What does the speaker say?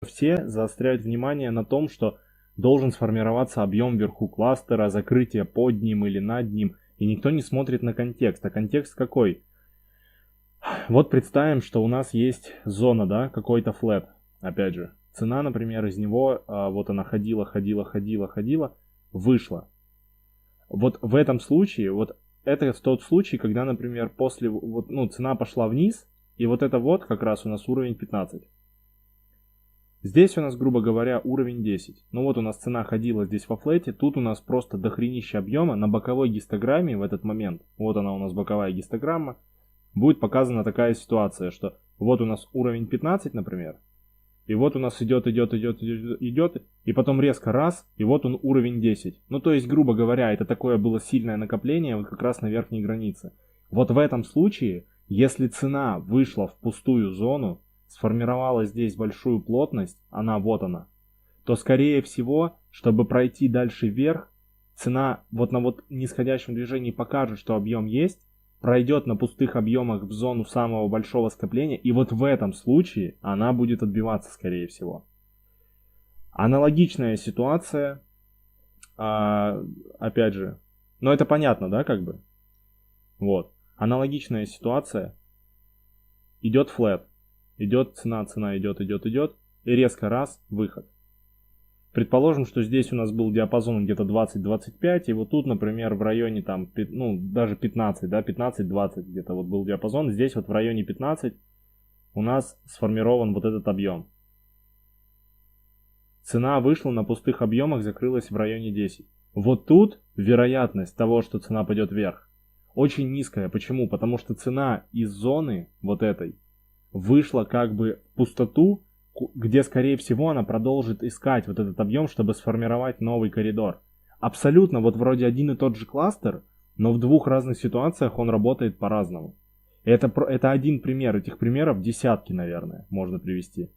Все заостряют внимание на том, что должен сформироваться объем вверху кластера, закрытие под ним или над ним, и никто не смотрит на контекст. А контекст какой? Вот представим, что у нас есть зона, да, какой-то флэт, опять же. Цена, например, из него, вот она ходила, вышла. Вот в этом случае, вот это тот случай, когда, например, после, вот, ну, цена пошла вниз, и вот это вот как раз у нас уровень 15. Здесь у нас, грубо говоря, уровень 10. Ну вот у нас цена ходила здесь во флете, тут у нас просто дохренище объема. На боковой гистограмме в этот момент, вот она у нас боковая гистограмма, будет показана такая ситуация, что вот у нас уровень 15, например, и вот у нас идет, и потом резко раз, и вот он уровень 10. Ну то есть, грубо говоря, это такое было сильное накопление вот как раз на верхней границе. Вот в этом случае, если цена вышла в пустую зону, сформировала здесь большую плотность, вот она, то скорее всего, чтобы пройти дальше вверх, цена вот на вот нисходящем движении покажет, что объем есть, пройдет на пустых объемах в зону самого большого скопления, и вот в этом случае она будет отбиваться, скорее всего. Аналогичная ситуация, опять же, но это понятно, да, как бы? Вот. Аналогичная ситуация, идет флэт, идет цена идет, и резко раз, выход. Предположим, что здесь у нас был диапазон где-то 20-25, и вот тут, например, в районе там, ну, даже 15, да, 15-20 где-то вот был диапазон. Здесь вот в районе 15 у нас сформирован вот этот объем. Цена вышла на пустых объемах, закрылась в районе 10. Вот тут вероятность того, что цена пойдет вверх, очень низкая. Почему? Потому что цена из зоны вот этой вышла как бы в пустоту, где, скорее всего, она продолжит искать вот этот объем, чтобы сформировать новый коридор. Абсолютно вот вроде один и тот же кластер, но в двух разных ситуациях он работает по-разному. Это один пример, этих примеров десятки, наверное, можно привести.